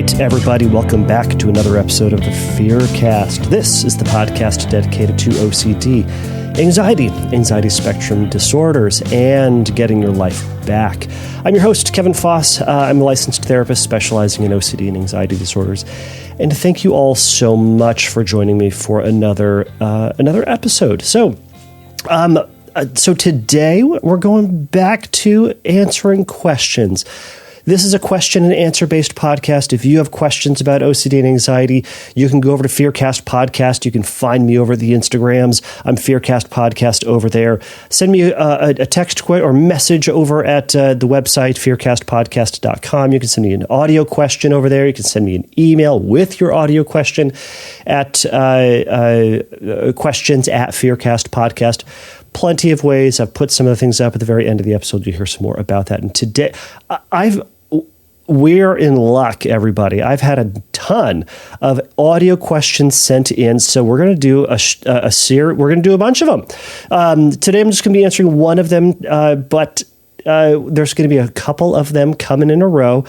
right, everybody, welcome back to another episode of the Fearcast. This is the podcast dedicated to OCD, anxiety spectrum disorders, and getting your life back. I'm your host, Kevin Foss. I'm a licensed therapist specializing in OCD and anxiety disorders. And thank you all so much for joining me for another episode. So today we're going back to answering questions. This is a question and answer based podcast. If you have questions about OCD and anxiety, you can go over to Fearcast Podcast. You can find me over at the Instagrams. I'm Fearcast Podcast over there. Send me a text or message over at the website, fearcastpodcast.com. You can send me an audio question over there. You can send me an email with your audio question at questions at Fearcast Podcast. Plenty of ways. I've put some of the things up at the very end of the episode. You'll hear some more about that. And today, we're in luck, everybody. I've had a ton of audio questions sent in, so we're going to do a series. We're going to do a bunch of them. Today, I'm just going to be answering one of them, but there's going to be a couple of them coming in a row.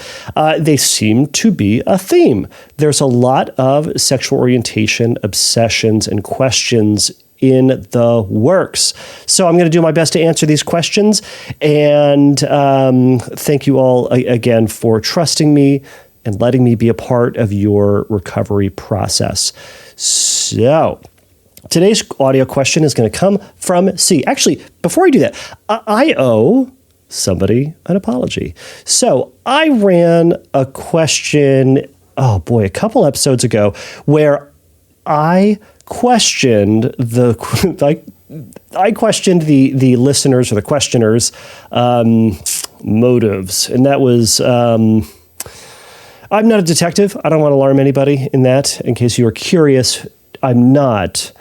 They seem to be a theme. There's a lot of sexual orientation, obsessions, and questions in the works. So I'm going to do my best to answer these questions. And thank you all again for trusting me and letting me be a part of your recovery process. So today's audio question is going to come from C. Actually, before I do that, I owe somebody an apology. So I ran a question, a couple episodes ago where I questioned the listeners or the questioners' motives, and that was I'm not a detective. I don't want to alarm anybody in that. In case you were curious, I'm not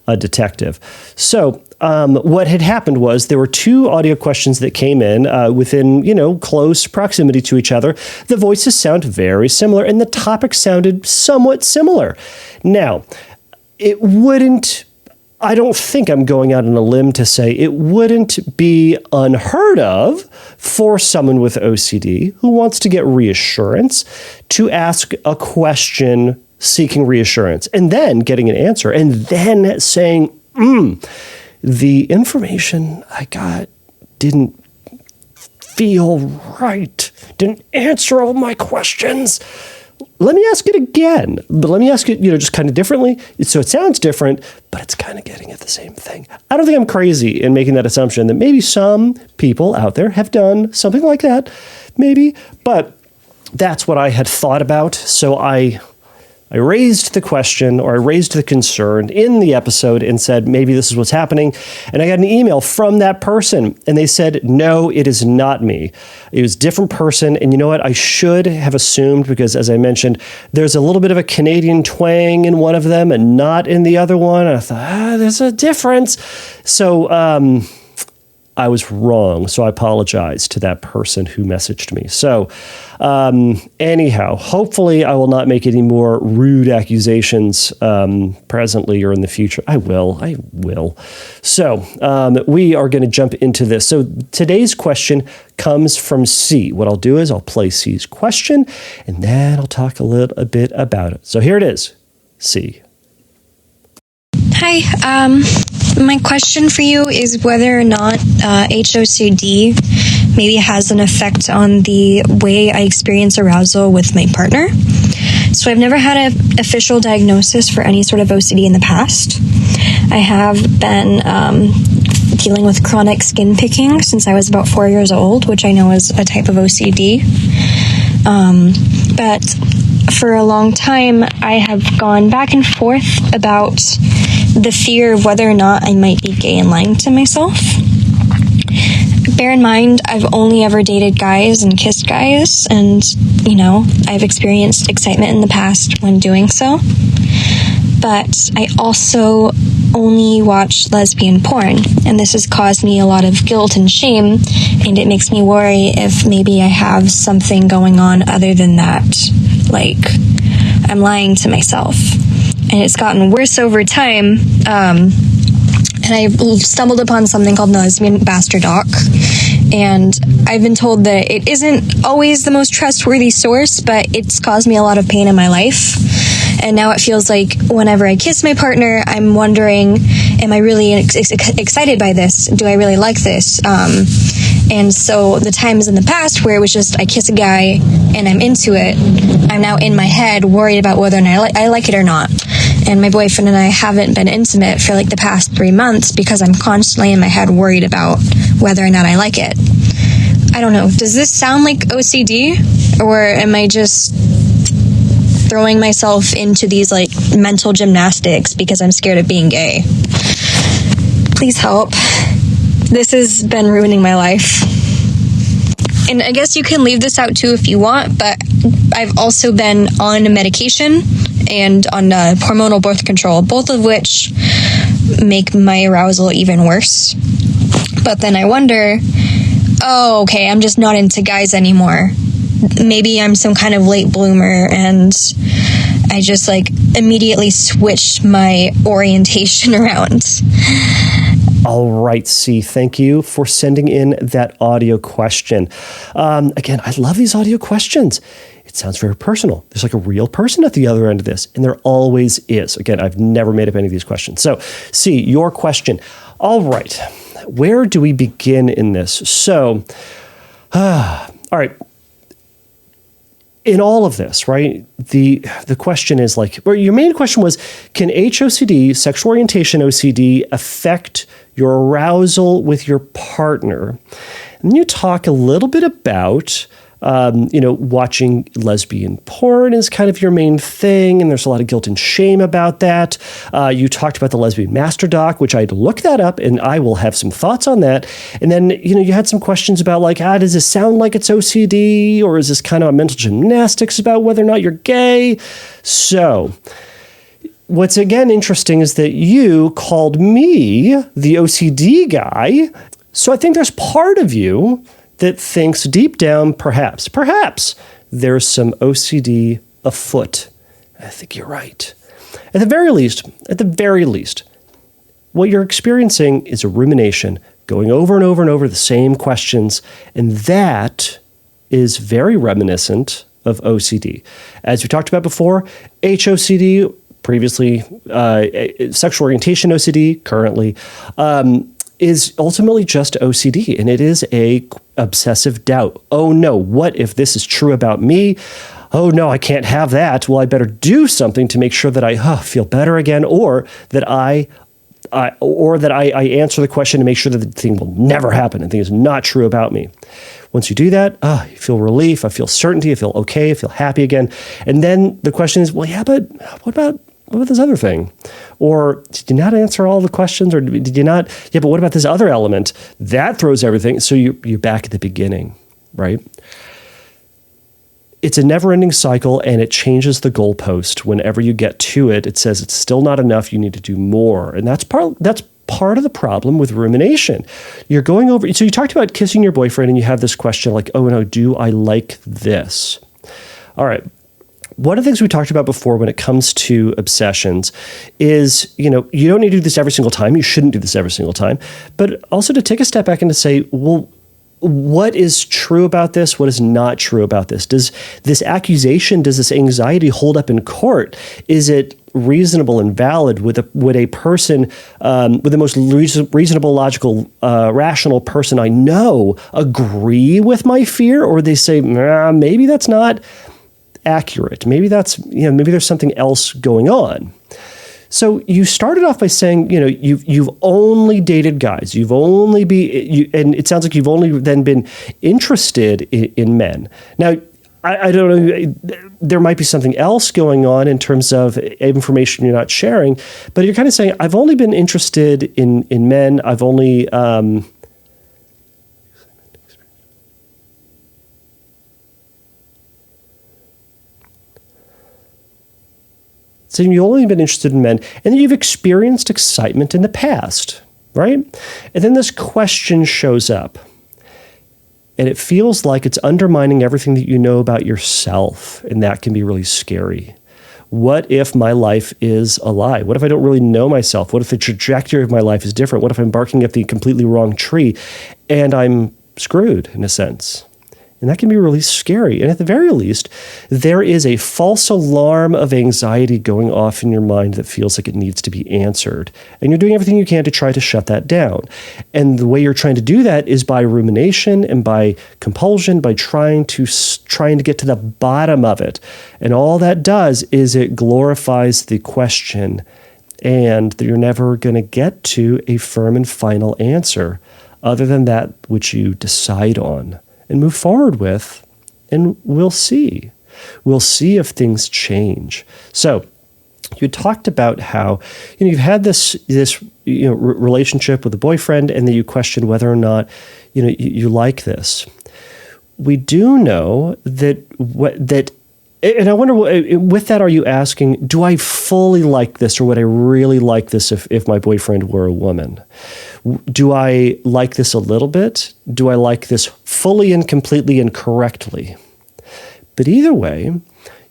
a detective. So what had happened was there were two audio questions that came in within close proximity to each other. The voices sound very similar, and the topic sounded somewhat similar. Now, I don't think I'm going out on a limb to say it wouldn't be unheard of for someone with OCD who wants to get reassurance to ask a question seeking reassurance and then getting an answer and then saying, the information I got didn't feel right, didn't answer all my questions. Let me ask it again, but let me ask it, just kind of differently. So it sounds different, but it's kind of getting at the same thing. I don't think I'm crazy in making that assumption that maybe some people out there have done something like that, maybe, but that's what I had thought about. So I raised the question, or I raised the concern in the episode and said, maybe this is what's happening. And I got an email from that person and they said, no, it is not me. It was a different person. And you know what? I should have assumed, because as I mentioned, there's a little bit of a Canadian twang in one of them and not in the other one. And I thought, there's a difference. So, I was wrong. So I apologize to that person who messaged me. So anyhow, hopefully I will not make any more rude accusations presently or in the future. I will. So we are going to jump into this. So today's question comes from C. What I'll do is I'll play C's question and then I'll talk a little bit about it. So here it is, C. Hi, my question for you is whether or not SO-OCD maybe has an effect on the way I experience arousal with my partner. So I've never had an official diagnosis for any sort of OCD in the past. I have been dealing with chronic skin picking since I was about 4 years old, which I know is a type of OCD. But for a long time, I have gone back and forth about the fear of whether or not I might be gay and lying to myself. Bear in mind, I've only ever dated guys and kissed guys, and, I've experienced excitement in the past when doing so. But I also only watch lesbian porn, and this has caused me a lot of guilt and shame, and it makes me worry if maybe I have something going on other than that, like I'm lying to myself. And it's gotten worse over time. And I stumbled upon something called Lesbian Masterdoc. And I've been told that it isn't always the most trustworthy source, but it's caused me a lot of pain in my life. And now it feels like whenever I kiss my partner, I'm wondering, am I really excited by this? Do I really like this? And so the times in the past where it was just I kiss a guy and I'm into it, I'm now in my head worried about whether or not I like it or not. And my boyfriend and I haven't been intimate for like the past 3 months because I'm constantly in my head worried about whether or not I like it. I don't know. Does this sound like OCD? Or am I just throwing myself into these like mental gymnastics because I'm scared of being gay? Please help. This has been ruining my life. And I guess you can leave this out too if you want, but I've also been on medication and on hormonal birth control, both of which make my arousal even worse. But then I wonder, oh, okay, I'm just not into guys anymore. Maybe I'm some kind of late bloomer and I just like immediately switched my orientation around. All right, C, thank you for sending in that audio question. Again, I love these audio questions. It sounds very personal. There's like a real person at the other end of this, and there always is. Again, I've never made up any of these questions. So, C, your question. All right, where do we begin in this? So, all right. In all of this, right, the question is like, well, your main question was, can HOCD, sexual orientation OCD, affect your arousal with your partner? And then you talk a little bit about, watching lesbian porn is kind of your main thing, and there's a lot of guilt and shame about that. You talked about the Lesbian Masterdoc, which I had to look that up, and I will have some thoughts on that. And then, you had some questions about like, does this sound like it's OCD, or is this kind of a mental gymnastics about whether or not you're gay? So what's again interesting is that you called me the OCD guy. So I think there's part of you that thinks deep down, perhaps there's some OCD afoot. I think you're right. At the very least, what you're experiencing is a rumination, going over and over and over the same questions, and that is very reminiscent of OCD. As we talked about before, HOCD, previously sexual orientation OCD, currently, is ultimately just OCD, and it is a obsessive doubt. Oh no, what if this is true about me? Oh no, I can't have that. Well, I better do something to make sure that I feel better again, or that I answer the question to make sure that the thing will never happen and the thing is not true about me. Once you do that, you feel relief, I feel certainty, I feel okay, I feel happy again. And then the question is, well, yeah, but what about this other thing? Or did you not answer all the questions? Or did you not? Yeah, but what about this other element? That throws everything. So you're back at the beginning, right? It's a never-ending cycle, and it changes the goalpost. Whenever you get to it, it says it's still not enough. You need to do more. And that's part of the problem with rumination. You're going over. So you talked about kissing your boyfriend, and you have this question like, oh no, do I like this? All right. One of the things we talked about before when it comes to obsessions is, you don't need to do this every single time. You shouldn't do this every single time. But also to take a step back and to say, well, what is true about this? What is not true about this? Does this accusation, does this anxiety hold up in court? Is it reasonable and valid? Would a person, with the most reasonable, logical, rational person I know agree with my fear? Or they say, maybe that's not accurate. Maybe maybe there's something else going on. So you started off by saying, you've only dated guys. And it sounds like you've only then been interested in men. Now, I don't know, there might be something else going on in terms of information you're not sharing, but you're kind of saying, I've only been interested in men. I've only, so you've only been interested in men, and then you've experienced excitement in the past, right? And then this question shows up, and it feels like it's undermining everything that you know about yourself, and that can be really scary. What if my life is a lie? What if I don't really know myself? What if the trajectory of my life is different? What if I'm barking up the completely wrong tree, and I'm screwed in a sense. And that can be really scary. And at the very least, there is a false alarm of anxiety going off in your mind that feels like it needs to be answered. And you're doing everything you can to try to shut that down. And the way you're trying to do that is by rumination and by compulsion, by trying to get to the bottom of it. And all that does is it glorifies the question, and you're never going to get to a firm and final answer other than that which you decide on and move forward with, and we'll see. We'll see if things change. So you talked about how you've had this relationship with a boyfriend, and then you question whether or not you like this. We do know that. And I wonder, with that, are you asking, do I fully like this, or would I really like this if my boyfriend were a woman? Do I like this a little bit? Do I like this fully and completely and correctly? But either way,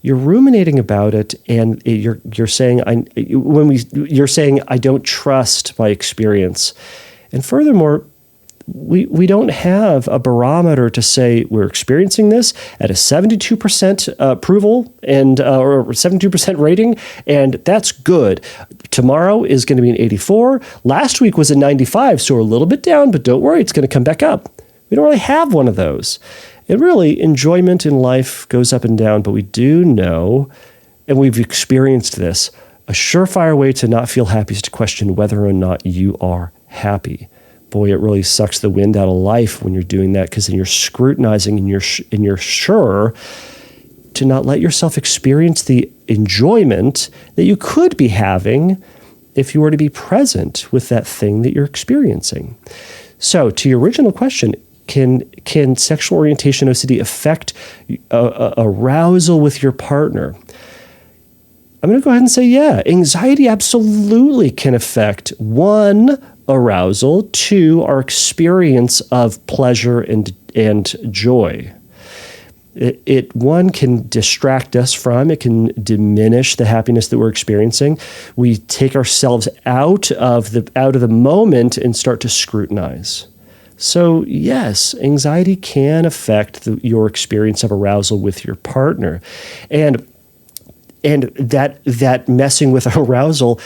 you're ruminating about it, and you're saying I don't trust my experience, and furthermore, we don't have a barometer to say we're experiencing this at a 72% approval and or 72% rating, and that's good. Tomorrow is going to be an 84. Last week was a 95, so we're a little bit down, but don't worry, it's going to come back up. We don't really have one of those. And really, enjoyment in life goes up and down, but we do know, and we've experienced this, a surefire way to not feel happy is to question whether or not you are happy. Boy, it really sucks the wind out of life when you're doing that, because then you're scrutinizing and you're sure to not let yourself experience the enjoyment that you could be having if you were to be present with that thing that you're experiencing. So to your original question, can sexual orientation OCD affect arousal with your partner? I'm going to go ahead and say, yeah, anxiety absolutely can affect, one, arousal, two, our experience of pleasure and joy. One can distract us from, it can diminish the happiness that we're experiencing. We take ourselves out of the moment and start to scrutinize. So yes, anxiety can affect your experience of arousal with your partner. And that messing with arousal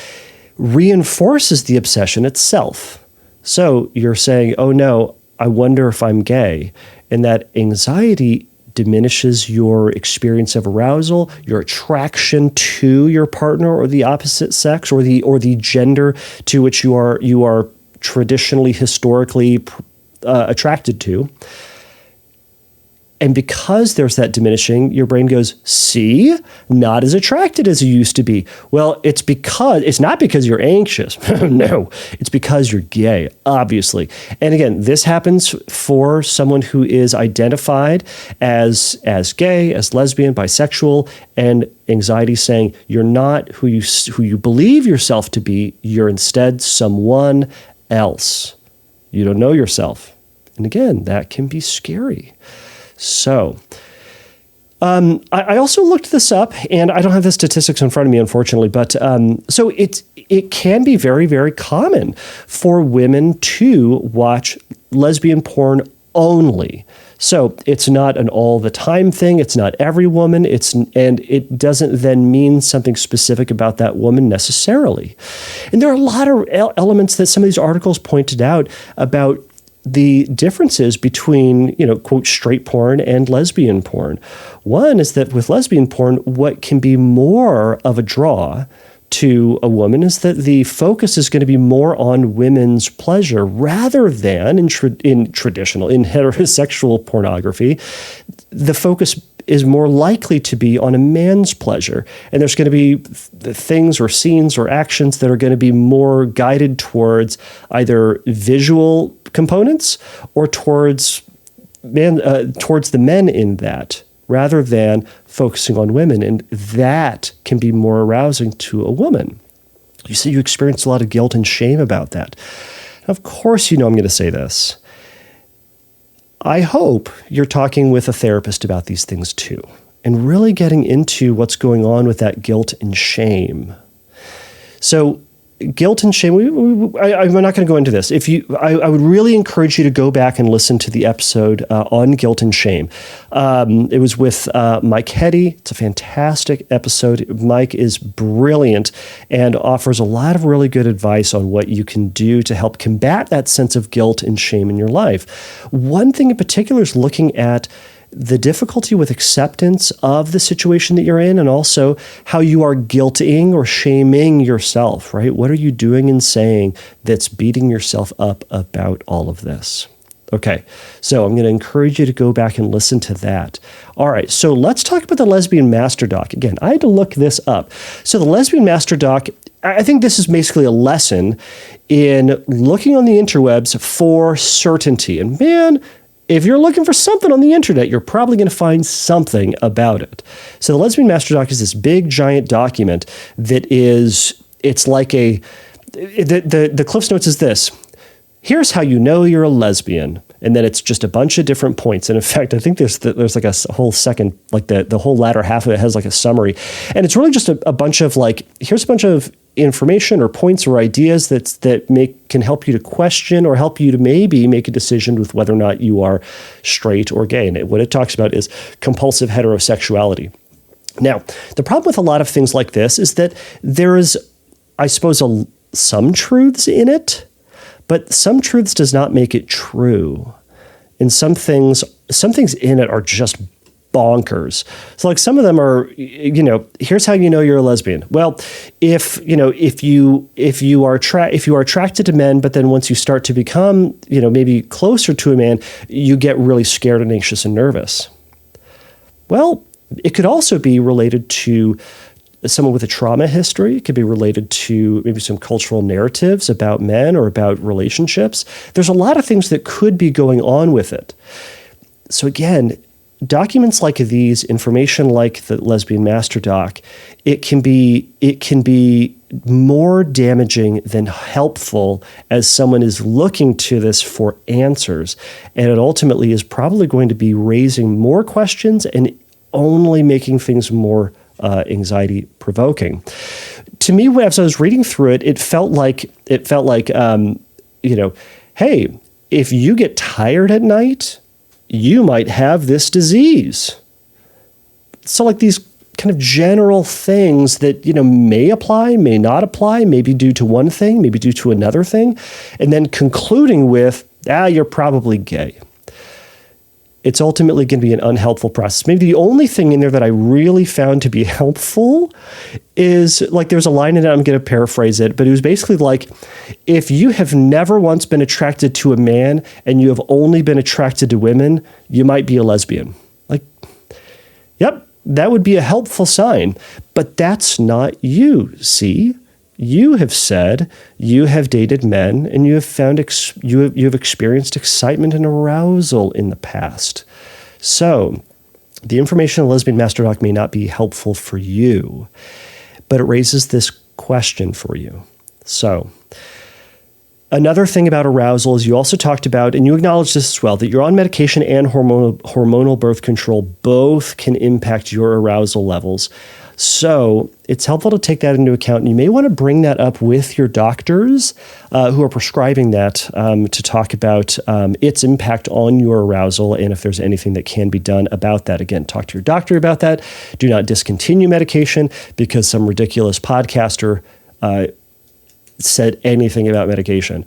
reinforces the obsession itself. So you're saying, oh no, I wonder if I'm gay. And that anxiety diminishes your experience of arousal, your attraction to your partner or the opposite sex or the gender to which you are traditionally, historically attracted to. And because there's that diminishing, your brain goes, see, not as attracted as you used to be. Well, it's not because you're anxious. No, it's because you're gay, obviously. And again, this happens for someone who is identified as gay, as lesbian, bisexual, and anxiety saying you're not who you believe yourself to be. You're instead someone else. You don't know yourself. And again, that can be scary. So, I also looked this up, and I don't have the statistics in front of me, unfortunately, but so it can be very, very common for women to watch lesbian porn only. So it's not an all the time thing. It's not every woman. And it doesn't then mean something specific about that woman necessarily. And there are a lot of elements that some of these articles pointed out about the differences between, quote, straight porn and lesbian porn. One is that with lesbian porn, what can be more of a draw to a woman is that the focus is going to be more on women's pleasure rather than in heterosexual pornography. The focus is more likely to be on a man's pleasure. And there's going to be things or scenes or actions that are going to be more guided towards either visual components or towards the men in that, rather than focusing on women. And that can be more arousing to a woman. You say you experience a lot of guilt and shame about that. Of course, I'm going to say this. I hope you're talking with a therapist about these things too, and really getting into what's going on with that guilt and shame. So guilt and shame. I'm not going to go into this. I would really encourage you to go back and listen to the episode on guilt and shame. It was with Mike Hetty. It's a fantastic episode. Mike is brilliant and offers a lot of really good advice on what you can do to help combat that sense of guilt and shame in your life. One thing in particular is looking at the difficulty with acceptance of the situation that you're in, and also how you are guilting or shaming yourself, right? What are you doing and saying that's beating yourself up about all of this? Okay, so I'm going to encourage you to go back and listen to that. All right, so let's talk about the Lesbian Masterdoc. Again, I had to look this up. So the Lesbian Masterdoc, I think this is basically a lesson in looking on the interwebs for certainty. And man, if you're looking for something on the internet, you're probably going to find something about it. So the Lesbian Masterdoc is this big, giant document that it's like the Cliff's Notes is this. Here's how you know you're a lesbian. And then it's just a bunch of different points. And in fact, I think there's like a whole second, like the whole latter half of it has like a summary. And it's really just a bunch of like, here's a bunch of information or points or ideas that can help you to question or help you to maybe make a decision with whether or not you are straight or gay. And what it talks about is compulsive heterosexuality. Now, the problem with a lot of things like this is that there is, I suppose, some truths in it, but some truths does not make it true. And some things in it are just bonkers. So like some of them are, here's how you know you're a lesbian. Well, if you are attracted to men, but then once you start to become, maybe closer to a man, you get really scared and anxious and nervous. Well, it could also be related to someone with a trauma history. It could be related to maybe some cultural narratives about men or about relationships. There's a lot of things that could be going on with it. So again, documents like these, information like the Lesbian Masterdoc, it can be more damaging than helpful as someone is looking to this for answers. And it ultimately is probably going to be raising more questions and only making things more anxiety provoking. To me, as I was reading through it, it felt like, hey, if you get tired at night, you might have this disease. So like these kind of general things that, may apply, may not apply, maybe due to one thing, maybe due to another thing, and then concluding with, you're probably gay. It's ultimately going to be an unhelpful process. Maybe the only thing in there that I really found to be helpful is like there's a line in it, I'm going to paraphrase it, but it was basically like, if you have never once been attracted to a man and you have only been attracted to women, you might be a lesbian. Like, yep, that would be a helpful sign, but that's not you, see? You have said you have dated men and you have found you have experienced excitement and arousal in the past. So the information in Lesbian Masterdoc may not be helpful for you, but it raises this question for you. So another thing about arousal is you also talked about, and you acknowledged this as well, that you're on medication and hormonal birth control both can impact your arousal levels. So it's helpful to take that into account, and you may want to bring that up with your doctors who are prescribing that to talk about its impact on your arousal and if there's anything that can be done about that. Again, talk to your doctor about that. Do not discontinue medication because some ridiculous podcaster said anything about medication.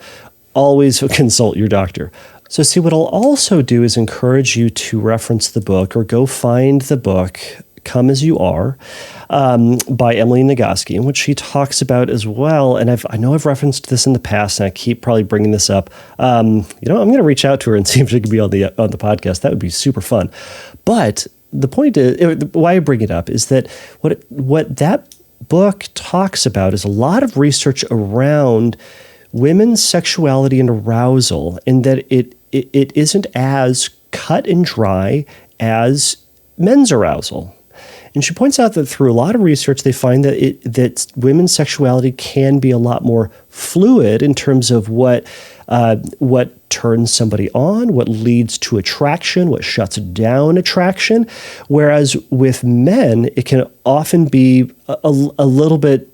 Always consult your doctor. So see, what I'll also do is encourage you to reference the book or go find the book, Come As You Are, by Emily Nagoski, in which she talks about as well, and I know I've referenced this in the past, and I keep probably bringing this up. I'm going to reach out to her and see if she can be on the podcast. That would be super fun. But the point is, why I bring it up is that what that book talks about is a lot of research around women's sexuality and arousal, and that it isn't as cut and dry as men's arousal. And she points out that through a lot of research, they find that women's sexuality can be a lot more fluid in terms of what turns somebody on, what leads to attraction, what shuts down attraction. Whereas with men, it can often be a little bit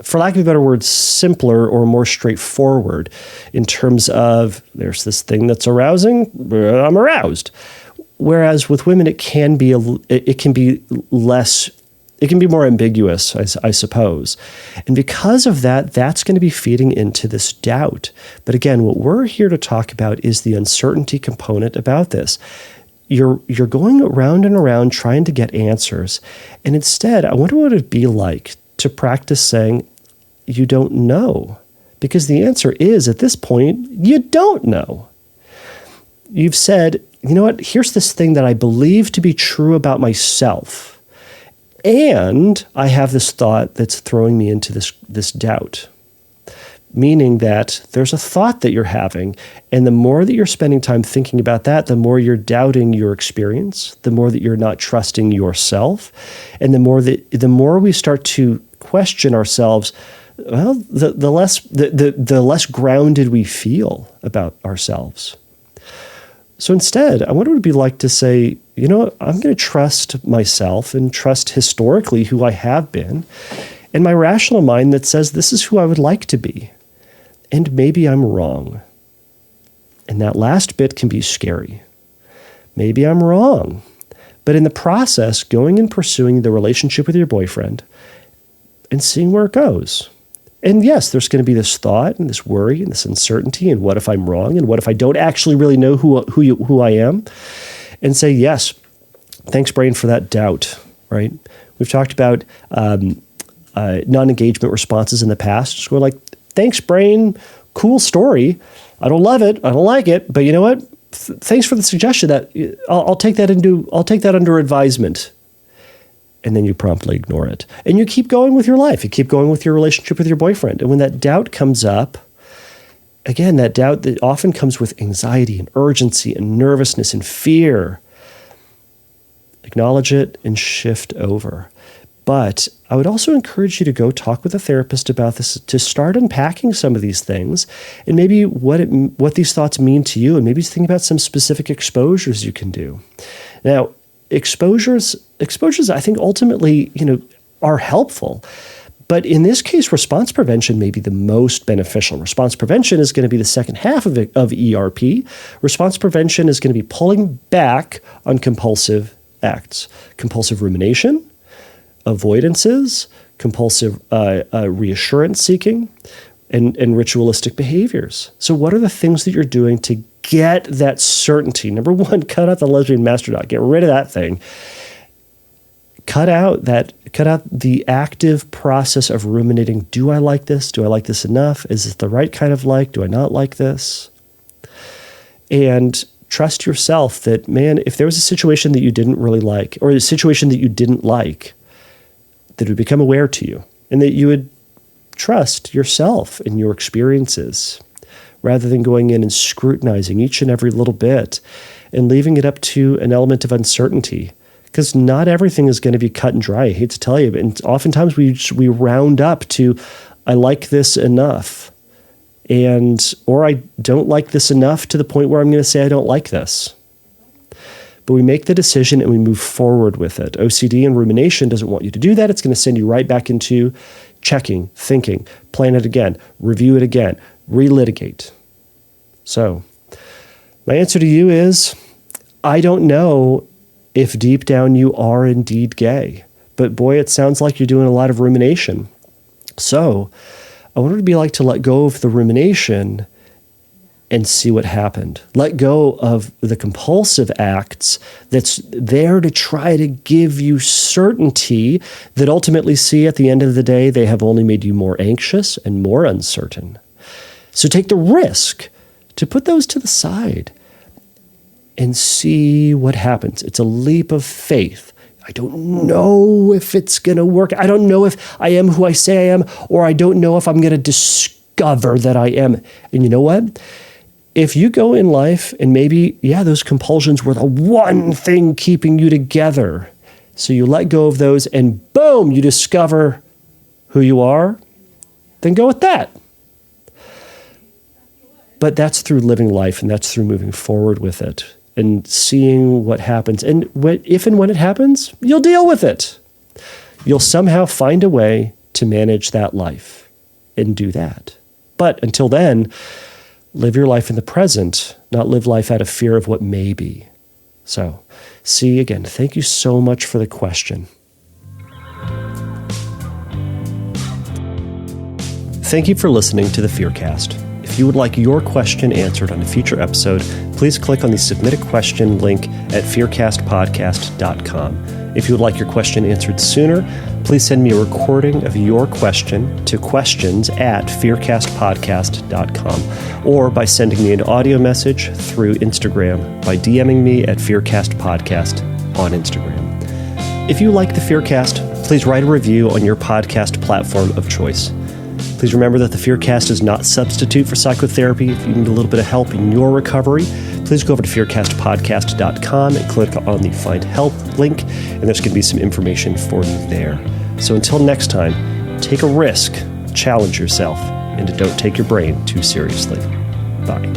for lack of a better word, simpler or more straightforward in terms of there's this thing that's arousing, I'm aroused. Whereas with women, it can be less. It can be more ambiguous, I suppose. And because of that, that's going to be feeding into this doubt. But again, what we're here to talk about is the uncertainty component about this. You're going around and around trying to get answers. And instead, I wonder what it'd be like to practice saying, you don't know. Because the answer is, at this point, you don't know. You've said, you know what, here's this thing that I believe to be true about myself. And I have this thought that's throwing me into this doubt, meaning that there's a thought that you're having. And the more that you're spending time thinking about that, the more you're doubting your experience, the more that you're not trusting yourself. And the more we start to question ourselves, well, the less grounded we feel about ourselves. So instead, I wonder what it would be like to say, you know what, I'm going to trust myself and trust historically who I have been, and my rational mind that says this is who I would like to be. And maybe I'm wrong. And that last bit can be scary. Maybe I'm wrong. But in the process, going and pursuing the relationship with your boyfriend and seeing where it goes. And yes, there's going to be this thought and this worry and this uncertainty. And what if I'm wrong? And what if I don't actually really know who I am? And say, yes, thanks, brain, for that doubt, right? We've talked about non-engagement responses in the past. Just go like, thanks, brain, cool story. I don't love it. I don't like it. But you know what? Thanks for the suggestion. That I'll take that under advisement. And then you promptly ignore it. And you keep going with your life. You keep going with your relationship with your boyfriend. And when that doubt comes up, again, that doubt that often comes with anxiety and urgency and nervousness and fear, acknowledge it and shift over. But I would also encourage you to go talk with a therapist about this, to start unpacking some of these things and maybe what these thoughts mean to you, and maybe think about some specific exposures you can do. Now, exposures, I think ultimately, are helpful. But in this case, response prevention may be the most beneficial. Response prevention is going to be the second half of ERP. Response prevention is going to be pulling back on compulsive acts, compulsive rumination, avoidances, compulsive reassurance seeking, and ritualistic behaviors. So what are the things that you're doing to get that certainty? Number one, cut out the Lesbian Masterdoc. Get rid of that thing. Cut out the active process of ruminating. Do I like this? Do I like this enough? Is it the right kind of like? Do I not like this? And trust yourself that, man, if there was a situation that you didn't really like, or a situation that you didn't like, that would become aware to you, and that you would trust yourself and your experiences, rather than going in and scrutinizing each and every little bit and leaving it up to an element of uncertainty. Because not everything is going to be cut and dry. I hate to tell you, but oftentimes we round up to, I like this enough, or I don't like this enough to the point where I'm going to say I don't like this. But we make the decision and we move forward with it. OCD and rumination doesn't want you to do that. It's going to send you right back into checking, thinking, plan it again, review it again, relitigate. So my answer to you is, I don't know if deep down you are indeed gay. But boy, it sounds like you're doing a lot of rumination. So I wonder what it'd be like to let go of the rumination and see what happened. Let go of the compulsive acts that's there to try to give you certainty that ultimately, see, at the end of the day, they have only made you more anxious and more uncertain. So take the risk to put those to the side and see what happens. It's a leap of faith. I don't know if it's going to work. I don't know if I am who I say I am, or I don't know if I'm going to discover that I am. And you know what? If you go in life and maybe, those compulsions were the one thing keeping you together, so you let go of those and boom, you discover who you are, then go with that. But that's through living life, and that's through moving forward with it and seeing what happens. And if and when it happens, you'll deal with it. You'll somehow find a way to manage that life and do that. But until then, live your life in the present, not live life out of fear of what may be. So, C, again, thank you so much for the question. Thank you for listening to the Fearcast. If you would like your question answered on a future episode, please click on the Submit a Question link at fearcastpodcast.com. If you would like your question answered sooner, please send me a recording of your question to questions@fearcastpodcast.com or by sending me an audio message through Instagram by DMing me at fearcastpodcast on Instagram. If you like the Fearcast, please write a review on your podcast platform of choice. Please remember that the Fearcast is not a substitute for psychotherapy. If you need a little bit of help in your recovery, please go over to fearcastpodcast.com and click on the Find Help link, and there's going to be some information for you there. So until next time, take a risk, challenge yourself, and don't take your brain too seriously. Bye.